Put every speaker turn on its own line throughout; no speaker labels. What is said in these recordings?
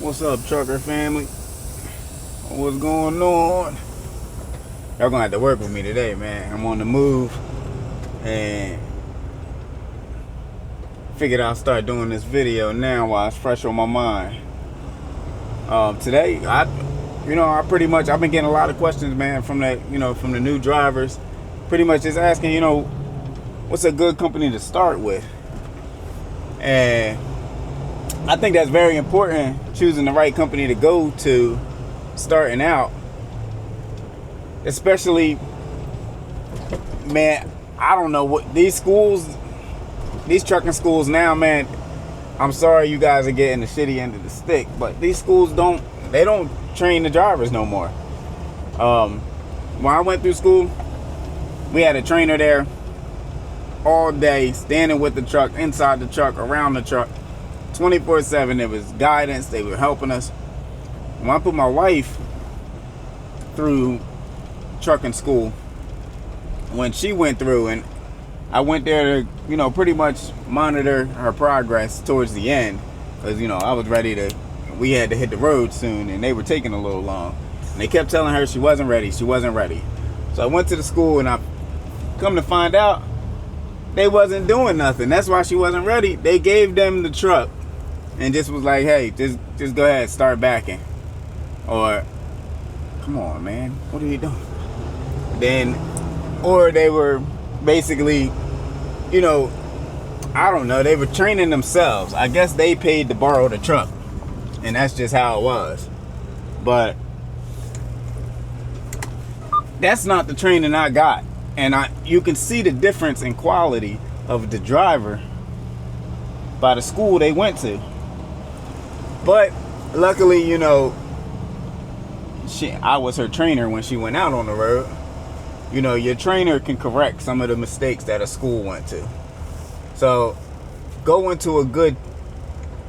What's up, trucker family? What's going on? Y'all gonna have to work with me today, man. I'm on the move and figured I'll start doing this video now while it's fresh on my mind. Today, I've been getting a lot of questions, man, from the new drivers. Pretty much just asking, what's a good company to start with? And I think that's very important, choosing the right company to go to starting out. Especially, man, I don't know what these trucking schools now, man. I'm sorry you guys are getting the shitty end of the stick, but these schools don't train the drivers no more. When I went through school, we had a trainer there all day, standing with the truck, inside the truck, around the truck, 24/7. It was guidance. They were helping us. When I put my wife through trucking school, when she went through, and I went there to, pretty much monitor her progress towards the end, because, I was we had to hit the road soon, and they were taking a little long. And they kept telling her she wasn't ready. So I went to the school, and I come to find out they wasn't doing nothing. That's why she wasn't ready. They gave them the truck and just was like, hey, just go ahead, start backing. Or, come on, man, what are you doing? Or they were basically, I don't know, they were training themselves. I guess they paid to borrow the truck, and that's just how it was. But that's not the training I got. And you can see the difference in quality of the driver by the school they went to. But luckily, I was her trainer when she went out on the road. Your trainer can correct some of the mistakes that a school went to. So going to a good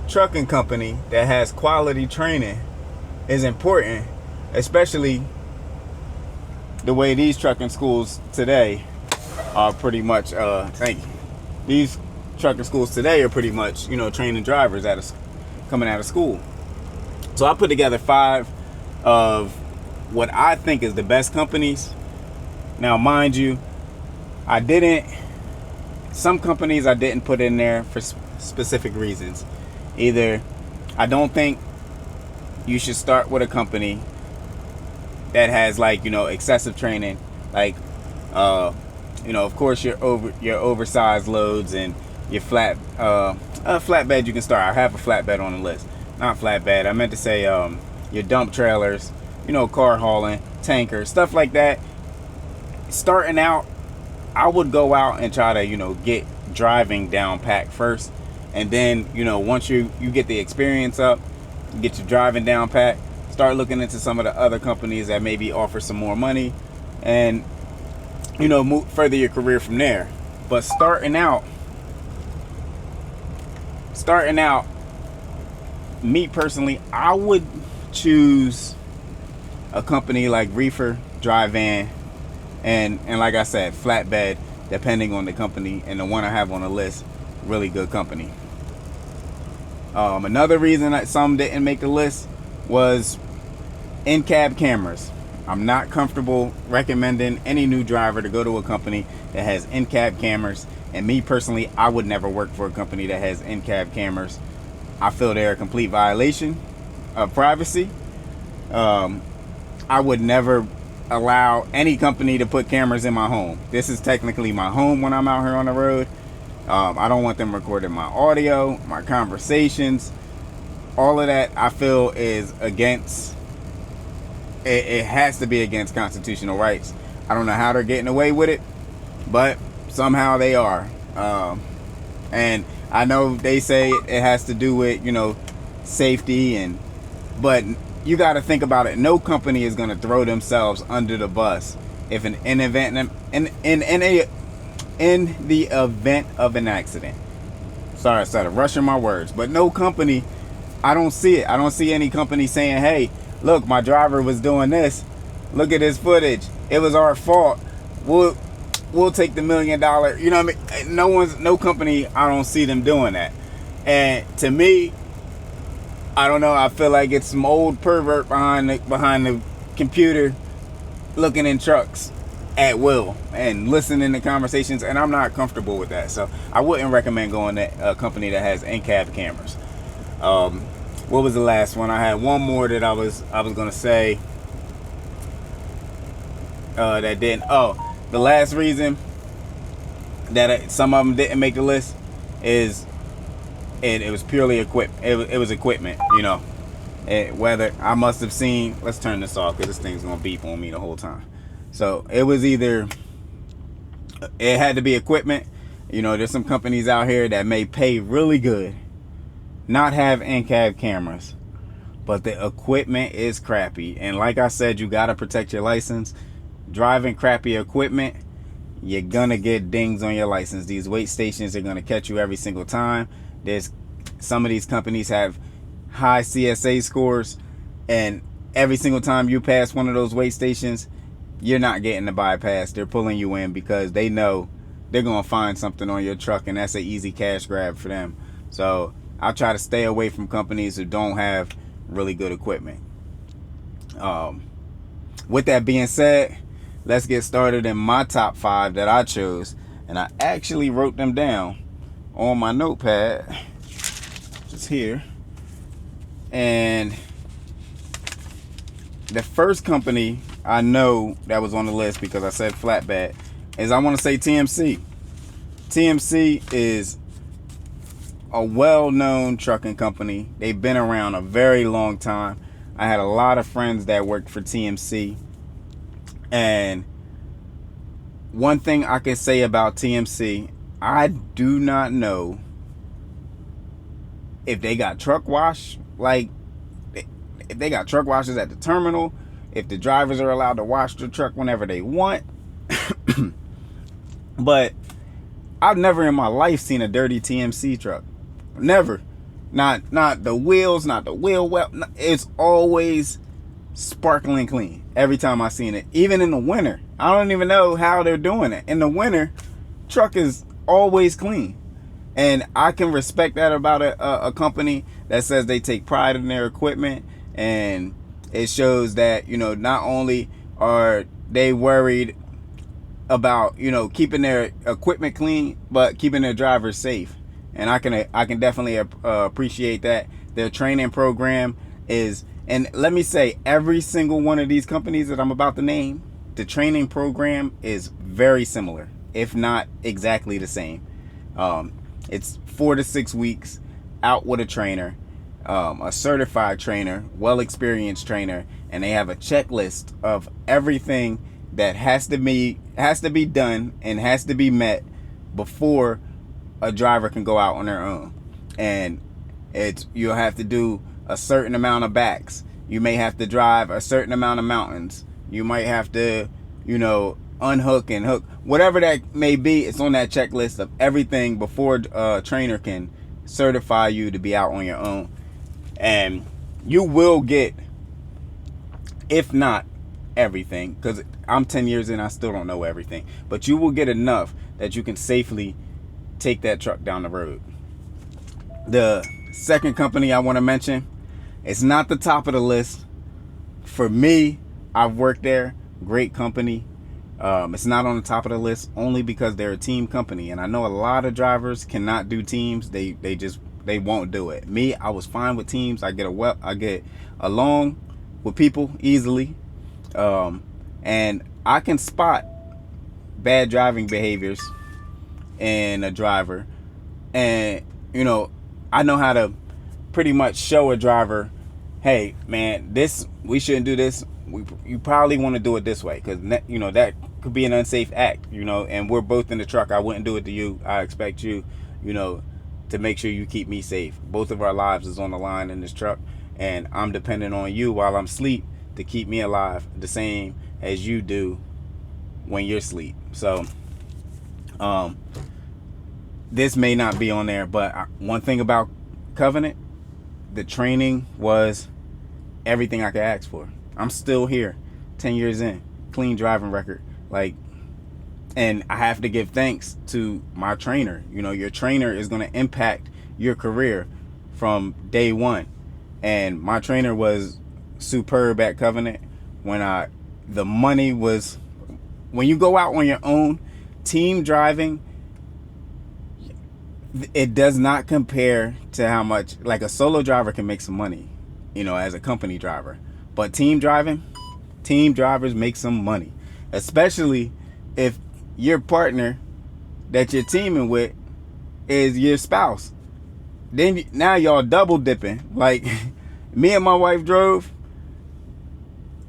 trucking company that has quality training is important, especially the way these trucking schools today are pretty much, these trucking schools today are pretty much, training drivers coming out of school. So I put together 5 of what I think is the best companies. Now, mind you, some companies I didn't put in there for specific reasons. Either I don't think you should start with a company that has excessive training, of course your oversized loads and your flatbed. You can start. I have a flatbed on the list. Not flatbed, I meant to say your dump trailers, car hauling, tankers, stuff like that. Starting out, I would go out and try to get driving down pat first, and then once you get the experience up, you get your driving down pat, start looking into some of the other companies that maybe offer some more money, and move further your career from there. But starting out, me personally, I would choose a company like Reefer, Dry Van, and like I said, Flatbed, depending on the company. And the one I have on the list, really good company. Another reason that some didn't make the list was in-cab cameras. I'm not comfortable recommending any new driver to go to a company that has in-cab cameras. And me personally, I would never work for a company that has in-cab cameras. I feel they're a complete violation of privacy. I would never allow any company to put cameras in my home. This is technically my home when I'm out here on the road. I don't want them recording my audio, my conversations. All of that I feel is against, it has to be against constitutional rights. I don't know how they're getting away with it, but somehow they are. And I know they say it has to do with, safety, but you got to think about it. No company is going to throw themselves under the bus if in the event of an accident. Sorry, I started rushing my words, but no company, I don't see it. I don't see any company saying, hey, look, my driver was doing this. Look at this footage. It was our fault. We'll take the $1 million. You know what I mean? No company, I don't see them doing that. And to me, I don't know. I feel like it's some old pervert behind the computer, looking in trucks at will and listening to conversations, and I'm not comfortable with that. So I wouldn't recommend going to a company that has in-cab cameras. What was the last one? I had one more that I was gonna say that didn't. Oh, the last reason that some of them didn't make the list is it was purely equipment. It was equipment, you know. Whether I must have seen, let's turn this off because this thing's gonna beep on me the whole time. So it was either, it had to be equipment. You know, there's some companies out here that may pay really good, not have in-cab cameras, but the equipment is crappy. And like I said, you gotta protect your license. Driving crappy equipment, you're gonna get dings on your license. These wait stations are gonna catch you every single time. There's some of these companies have high CSA scores, and every single time you pass one of those wait stations, you're not getting the bypass. They're pulling you in because they know they're gonna find something on your truck, and that's an easy cash grab for them. So I try to stay away from companies who don't have really good equipment. With that being said, let's get started in my top 5 that I chose, and I actually wrote them down on my notepad just here. And the first company I know that was on the list, because I said flatbed, is, I want to say, TMC. TMC is a well-known trucking company. They've been around a very long time. I had a lot of friends that worked for TMC, and one thing I can say about TMC, I do not know if they got truck wash, like if they got truck washers at the terminal, if the drivers are allowed to wash the truck whenever they want. But I've never in my life seen a dirty TMC truck. Never. Not the wheels, not the wheel well. It's always sparkling clean every time I seen it. Even in the winter. I don't even know how they're doing it. In the winter, truck is always clean. And I can respect that about a company that says they take pride in their equipment, and it shows that, you know, not only are they worried about, you know, keeping their equipment clean, but keeping their drivers safe. And I can definitely appreciate that. Their training program is, and let me say, every single one of these companies that I'm about to name, the training program is very similar, if not exactly the same. It's 4 to 6 weeks out with a trainer, a certified trainer, well-experienced trainer, and they have a checklist of everything that has to be done and has to be met before a driver can go out on their own. And you'll have to do a certain amount of backs. You may have to drive a certain amount of mountains. You might have to, you know, unhook and hook, whatever that may be. It's on that checklist of everything before a trainer can certify you to be out on your own. And you will get, if not everything, because I'm 10 years in, I still don't know everything, but you will get enough that you can safely take that truck down the road. The second company I want to mention, it's not the top of the list. For me, I've worked there, great company. It's not on the top of the list only because they're a team company, and I know a lot of drivers cannot do teams. They won't do it. Me, I was fine with teams. I get along with people easily, and I can spot bad driving behaviors in a driver, and you know, I know how to pretty much show a driver, hey man, we shouldn't do this. You probably want to do it this way, because you know that could be an unsafe act, you know, and we're both in the truck. I wouldn't do it to you. I expect you, you know, to make sure you keep me safe. Both of our lives is on the line in this truck, and I'm dependent on you while I'm asleep to keep me alive, the same as you do when you're asleep. So this may not be on there, but one thing about Covenant, the training was everything I could ask for. I'm still here 10 years in, clean driving record, like, and I have to give thanks to my trainer. You know, your trainer is going to impact your career from day one. and my trainer was superb at Covenant. The money was, when you go out on your own, team driving, it does not compare to how much, like a solo driver can make some money, as a company driver. But team drivers make some money, especially if your partner that you're teaming with is your spouse. Then now y'all double dipping. Like me and my wife drove,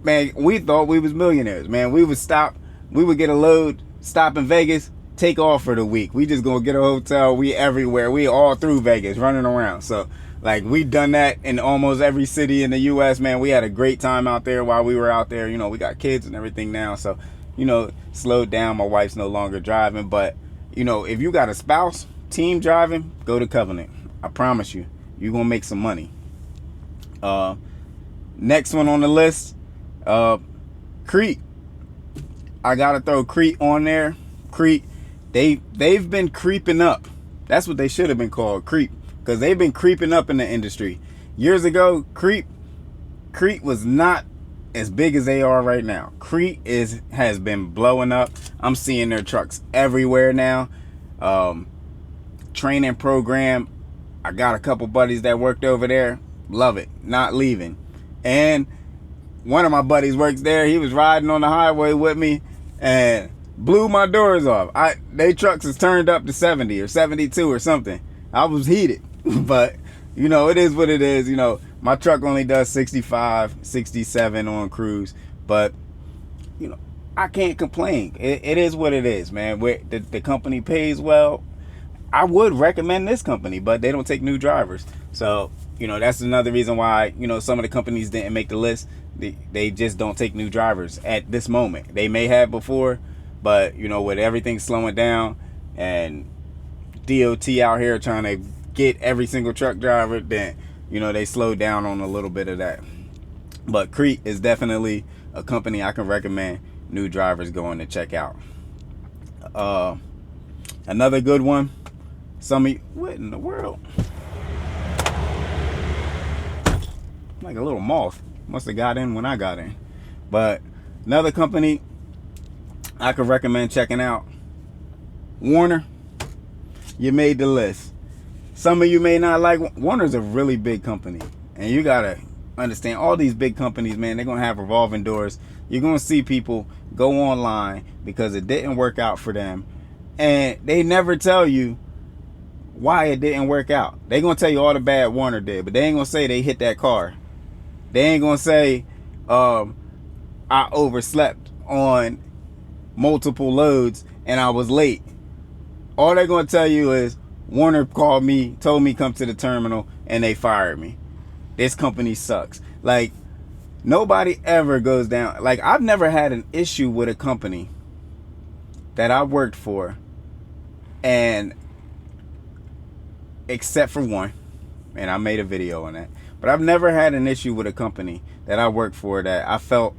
man, we thought we was millionaires, man. We would get a load, stop in Vegas, take off for the week. We just gonna get a hotel. We everywhere. We all through Vegas, running around. So like we done that in almost every city in the US, man. We had a great time out there while we were out there. We got kids and everything now. So, slowed down. My wife's no longer driving. But, if you got a spouse, team driving, go to Covenant. I promise you, you're gonna make some money. Next one on the list, Crete. I gotta throw Crete on there. Crete, they've been creeping up. That's what they should have been called, creep, because they've been creeping up in the industry. Years ago, Crete was not as big as they are right now. Crete has been blowing up. I'm seeing their trucks everywhere now. Training program, I got a couple buddies that worked over there. Love it, not leaving. And one of my buddies works there. He was riding on the highway with me and blew my doors off. They trucks is turned up to 70 or 72 or something. I was heated, but it is what it is. My truck only does 65, 67 on cruise, but I can't complain. It is what it is, man. The company pays well. I would recommend this company, but they don't take new drivers. So, that's another reason why, some of the companies didn't make the list. They just don't take new drivers at this moment. They may have before, but, with everything slowing down and DOT out here trying to get every single truck driver, then, they slowed down on a little bit of that. But Crete is definitely a company I can recommend new drivers going to check out. Another good one. What in the world? Like a little moth. Must have got in when I got in. But another company I could recommend checking out. Warner. You made the list. Some of you may not like. Warner's a really big company. And you got to understand, all these big companies, man, they're going to have revolving doors. You're going to see people go online because it didn't work out for them. And they never tell you why it didn't work out. They gonna tell you all the bad Warner did, but they ain't gonna say they hit that car. They ain't gonna say I overslept on multiple loads and I was late. All they're gonna tell you is Warner called me, told me come to the terminal, and they fired me. This company sucks. Like, nobody ever goes down. Like, I've never had an issue with a company that I worked for, and except for one, and I made a video on that, but I've never had an issue with a company that I worked for that I felt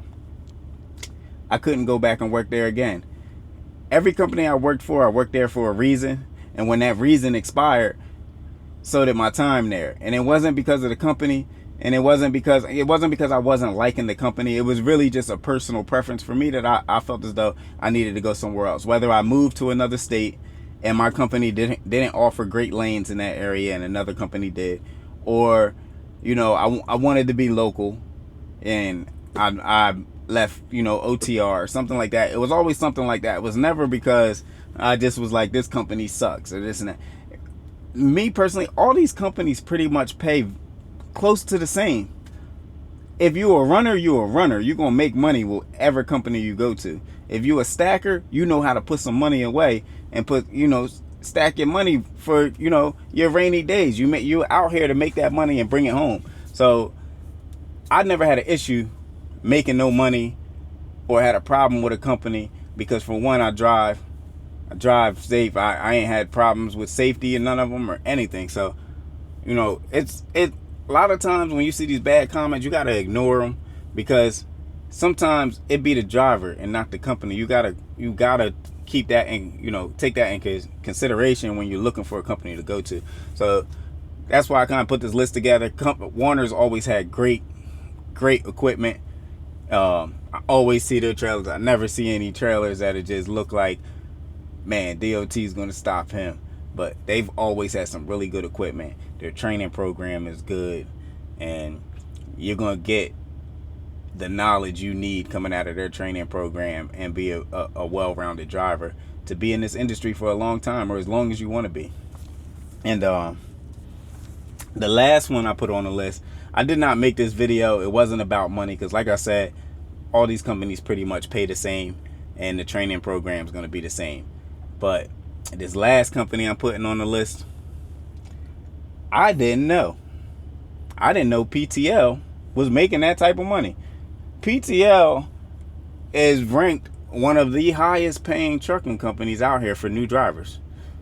I couldn't go back and work there again. Every company I worked there for a reason, and when that reason expired, so did my time there. And it wasn't because of the company, and it wasn't because I wasn't liking the company. It was really just a personal preference for me that I felt as though I needed to go somewhere else. Whether I moved to another state and my company didn't offer great lanes in that area and another company did, or I wanted to be local and I left OTR or something like that. It was always something like that. It was never because I just was like, this company sucks or this and that. Me personally, all these companies pretty much pay close to the same. If you're a runner, you're a runner. You're going to make money with whatever company you go to. If you're a stacker, you know how to put some money away and stack your money for, your rainy days. You're out here to make that money and bring it home. So I never had an issue making no money or had a problem with a company because, for one, I drive safe. I ain't had problems with safety in none of them or anything. So, it's a lot of times when you see these bad comments, you got to ignore them because sometimes it be the driver and not the company. You gotta keep that and take that in consideration when you're looking for a company to go to. So that's why I kind of put this list together. Warner's always had great equipment. I always see their trailers. I never see any trailers that it just look like, man, DOT is going to stop him. But they've always had some really good equipment. Their training program is good, and you're going to get the knowledge you need coming out of their training program and be a well-rounded driver to be in this industry for a long time, or as long as you want to be. And the last one I put on the list, I did not make this video. It wasn't about money, because like I said, all these companies pretty much pay the same, and the training program is going to be the same. But this last company I'm putting on the list, I didn't know PTL was making that type of money. PTL is ranked one of the highest paying trucking companies out here for new drivers.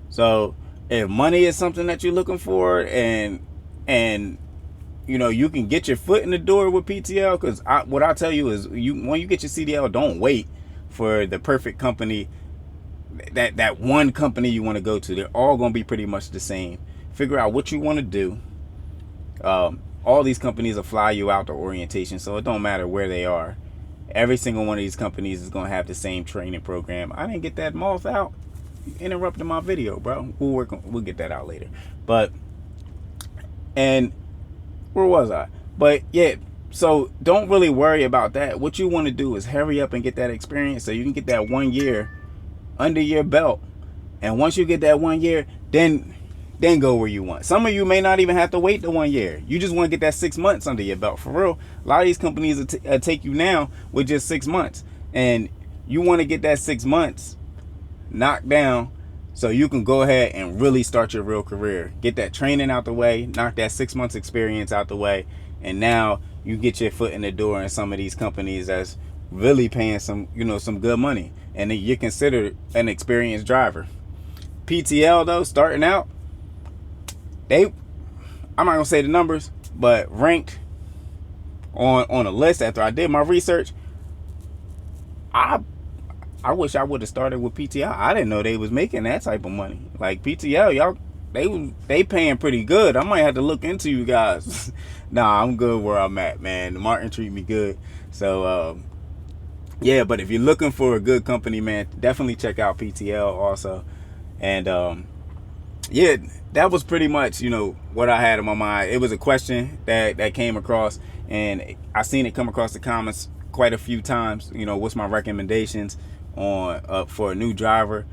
So if money is something that you're looking for, and you know, you can get your foot in the door with PTL, because what I tell you is, when you get your CDL, don't wait for the perfect company, that one company you want to go to. They're all going to be pretty much the same. Figure out what you want to do. All these companies will fly you out to orientation, so it don't matter where they are. Every single one of these companies is going to have the same training program. I didn't get that moth out. You interrupted my video, bro. We'll get that out later. But, and where was I? But yeah, so don't really worry about that. What you want to do is hurry up and get that experience, so you can get that 1 year under your belt. And once you get that 1 year, then go where you want. Some of you may not even have to wait the 1 year. You just want to get that 6 months under your belt. For real, a lot of these companies will take you now with just 6 months, and you want to get that 6 months knocked down so you can go ahead and really start your real career. Get that training out the way, knock that 6 months experience out the way, and now you get your foot in the door in some of these companies that's really paying some, you know, some good money, and then you're considered an experienced driver. PTL though, starting out, I'm not gonna say the numbers, but ranked on a list after I did my research. I wish I would have started with PTL. I didn't know they was making that type of money. Like PTL, y'all, they paying pretty good. I might have to look into you guys. Nah, I'm good where I'm at, man. Martin treat me good. So yeah, but if you're looking for a good company, man, definitely check out PTL also. And yeah, that was pretty much, you know, what I had in my mind. It was a question that came across, and I seen it come across the comments quite a few times. You know, what's my recommendations on for a new driver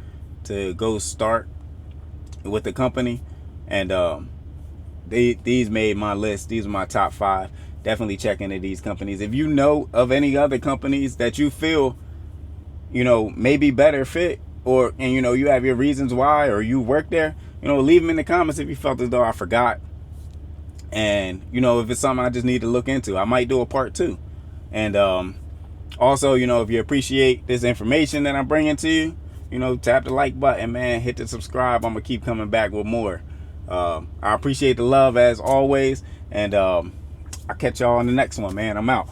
to go start with the company? And these made my list. These are my top 5. Definitely check into these companies. If you know of any other companies that you feel, you know, maybe better fit, and you know, you have your reasons why, or you work there, you know, leave them in the comments if you felt as though I forgot. And you know, if it's something I just need to look into, I might do a part 2. And also, you know, if you appreciate this information that I'm bringing to you, you know, tap the like button, man. Hit the subscribe. I'm gonna keep coming back with more. I appreciate the love as always, and I'll catch y'all on the next one, man. I'm out.